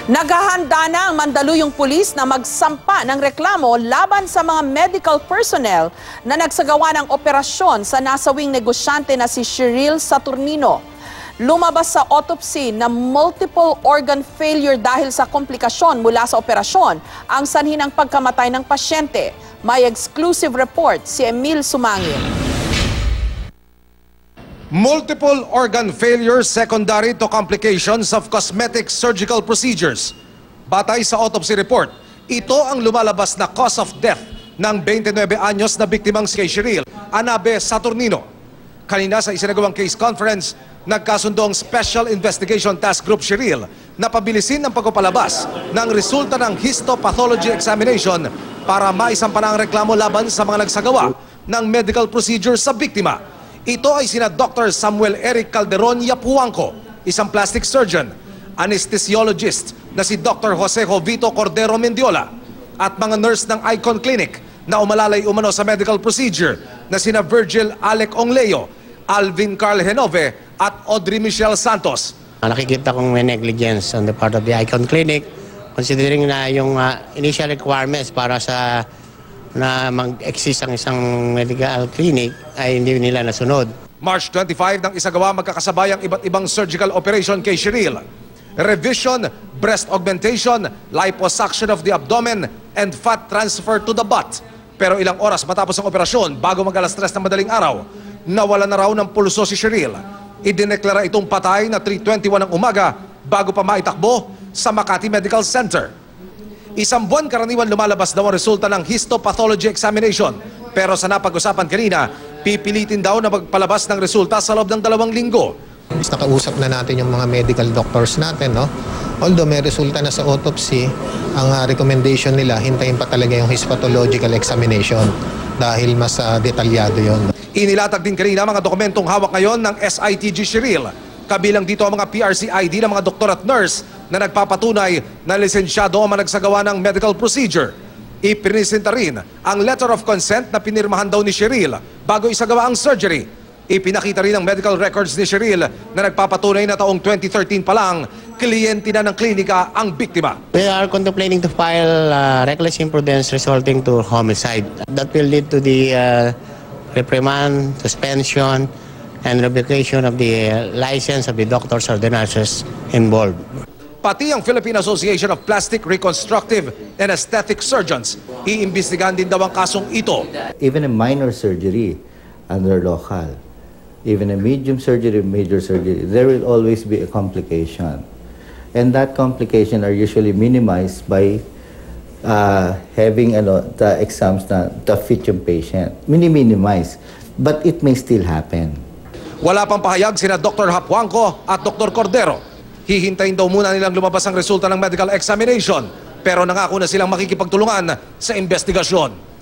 Naghahanda na ang Mandaluyong Pulis na magsampa ng reklamo laban sa mga medical personnel na nagsagawa ng operasyon sa nasawing negosyante na si Cheryl Saturnino. Lumabas sa autopsy na multiple organ failure dahil sa komplikasyon mula sa operasyon ang sanhi ng pagkamatay ng pasyente. May exclusive report si Emil Sumangil. Multiple organ failure secondary to complications of cosmetic surgical procedures. Batay sa autopsy report, ito ang lumalabas na cause of death ng 29 anyos na biktimang si Cheryl Anabe Saturnino. Kanina sa isinagawang case conference, nagkasundo ang Special Investigation Task Group Cheryl na pabilisin ang pagpapalabas ng resulta ng histopathology examination para maisampa na ang reklamo laban sa mga nagsagawa ng medical procedure sa biktima. Ito ay sina Dr. Samuel Eric Calderon Yapuangco, isang plastic surgeon, anesthesiologist na si Dr. Jose Jovito Cordero Mendiola, at mga nurse ng Icon Clinic na umalalay umano sa medical procedure na sina Virgil Alec Ongleo, Alvin Carl Henove at Audrey Michelle Santos. Nakikita kong may negligence on the part of the Icon Clinic, considering na yung initial requirements para sa na mag-exist ang isang medical clinic ay hindi nila nasunod. March 25 nang isagawa magkakasabay ang iba't ibang surgical operation kay Cheryl. Revision, breast augmentation, liposuction of the abdomen, and fat transfer to the butt. Pero ilang oras matapos ang operasyon, bago mag-alas 3 ng madaling araw, nawala na raw ng pulso si Cheryl. Idineklara itong patay na 3:21 ng umaga bago pa maitakbo sa Makati Medical Center. Isang buwan karaniwan lumalabas daw ang resulta ng histopathology examination. Pero sa napag-usapan kanina, pipilitin daw na magpalabas ng resulta sa loob ng 2 linggo. Nakausap na natin yung mga medical doctors natin, no? Although may resulta na sa autopsy, ang recommendation nila, hintayin pa talaga yung histopathological examination dahil mas detalyado yon. Inilatag din kanina mga dokumentong hawak ngayon ng SITG Cheryl. Kabilang dito ang mga PRC ID ng mga doktor at nurse na nagpapatunay na lisensyado ang nagsagawa ng medical procedure. Ipinisenta rin ang letter of consent na pinirmahan daw ni Cheryl bago isagawa ang surgery. Ipinakita rin ang medical records ni Cheryl na nagpapatunay na taong 2013 pa lang, kliyente na ng klinika ang biktima. We are contemplating to file reckless imprudence resulting to homicide. That will lead to the reprimand, suspension, and revocation of the license of the doctors or the nurses involved. Pati ang Philippine Association of Plastic, Reconstructive, and Aesthetic Surgeons, iimbestigahan din daw ang kasong ito. Even a minor surgery under local, even a medium surgery, major surgery, there will always be a complication. And that complication are usually minimized by having the exams na to fit yung patient. Minimize, but it may still happen. Wala pang pahayag sina Dr. Hapuangco at Dr. Cordero. Hihintayin daw muna nilang lumabas ang resulta ng medical examination, pero nangako na silang makikipagtulungan sa investigasyon.